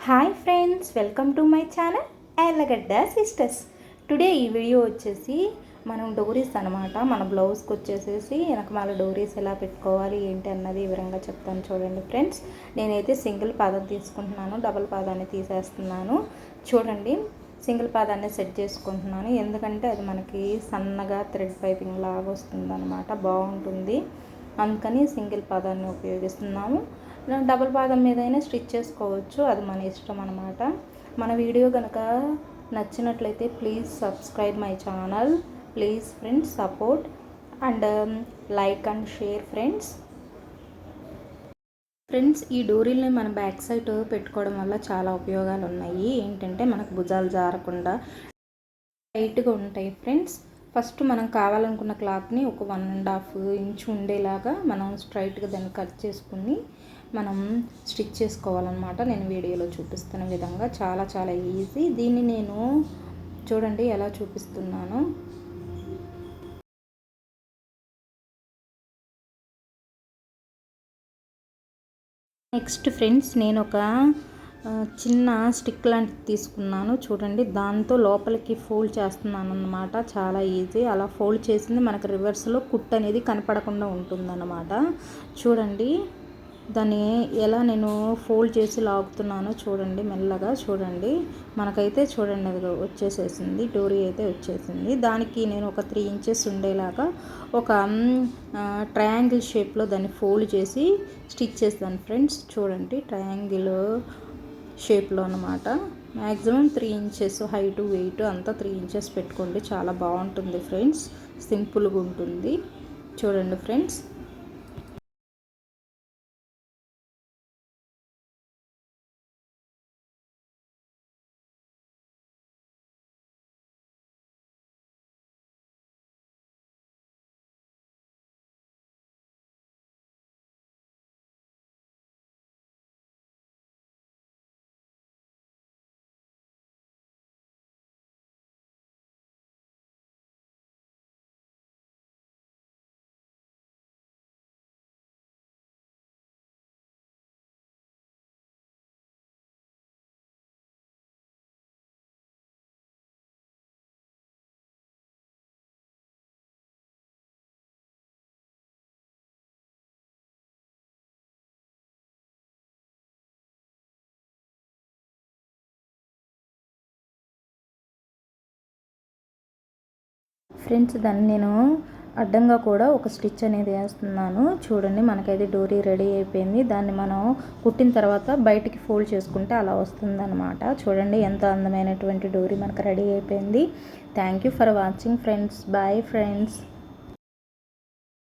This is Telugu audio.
Hi friends, welcome to my channel ఎర్రగడ్డ సిస్టర్స్. టుడే ఈ వీడియో వచ్చేసి మనం డోరీస్ అనమాట. మన బ్లౌజ్కి వచ్చేసేసి వెనకమాల డోరీస్ ఎలా పెట్టుకోవాలి ఏంటి అన్నది వివరంగా చెప్తాను చూడండి ఫ్రెండ్స్. నేనైతే సింగిల్ పాదం తీసుకుంటున్నాను, డబుల్ పాదాన్ని తీసేస్తున్నాను. చూడండి, సింగిల్ పాదాన్ని సెట్ చేసుకుంటున్నాను ఎందుకంటే అది మనకి సన్నగా థ్రెడ్ పైపింగ్ లాగా వస్తుంది అనమాట, బాగుంటుంది. అందుకని సింగిల్ పాదాన్ని ఉపయోగిస్తున్నాము. డబుల్ పాదం మీదైనా స్టిచ్ చేసుకోవచ్చు, అది మన ఇష్టం అనమాట. మన వీడియో కనుక నచ్చినట్లయితే please subscribe my channel. Please friends support and like and share friends. ఈ డోరీల్ని మన బ్యాక్ సైడ్ పెట్టుకోవడం వల్ల చాలా ఉపయోగాలు ఉన్నాయి. ఏంటంటే మనకు భుజాలు జారకుండా టైట్గా ఉంటాయి ఫ్రెండ్స్. ఫస్ట్ మనం కావాలనుకున్న క్లాత్ని ఒక 1.5 ఇంచ్ ఉండేలాగా మనం స్ట్రైట్గా దాన్ని కట్ చేసుకుని మనం స్టిచ్ చేసుకోవాలన్నమాట. నేను వీడియోలో చూపిస్తున్న విధంగా చాలా చాలా ఈజీ. దీన్ని నేను చూడండి ఎలా చూపిస్తున్నాను. నెక్స్ట్ ఫ్రెండ్స్, నేను ఒక చిన్న స్టిక్ లాంటిది తీసుకున్నాను. చూడండి, దాంతో లోపలికి ఫోల్డ్ చేస్తున్నాను అన్నమాట. చాలా ఈజీ. అలా ఫోల్డ్ చేసింది మనకు రివర్స్లో కుట్ అనేది కనపడకుండా ఉంటుందన్నమాట. చూడండి దాన్ని ఎలా నేను ఫోల్డ్ చేసి లాగుతున్నానో చూడండి, మెల్లగా చూడండి. మనకైతే చూడండి అది వచ్చేసేసింది, డోరీ అయితే వచ్చేసింది. దానికి నేను ఒక 3 ఇంచెస్ ఉండేలాగా ఒక ట్రయాంగిల్ షేప్లో దాన్ని ఫోల్డ్ చేసి స్టిచ్ చేస్తాను ఫ్రెండ్స్. చూడండి, ట్రయాంగిల్ షేప్లో అనమాట. మ్యాక్సిమం 3 ఇంచెస్ హైటు వెయిట్ అంతా 3 ఇంచెస్ పెట్టుకోండి, చాలా బాగుంటుంది ఫ్రెండ్స్. సింపుల్గా ఉంటుంది. చూడండి ఫ్రెండ్స్. ఫ్రెండ్స్, దాన్ని నేను అడ్డంగా కూడా ఒక స్టిచ్ అనేది వేస్తున్నాను. చూడండి, మనకైతే డోరీ రెడీ అయిపోయింది. దాన్ని మనం కుట్టిన తర్వాత బయటికి ఫోల్డ్ చేసుకుంటే అలా వస్తుందన్నమాట. చూడండి ఎంత అందమైనటువంటి డోరీ మనకు రెడీ అయిపోయింది. Thank you for watching friends. Bye friends.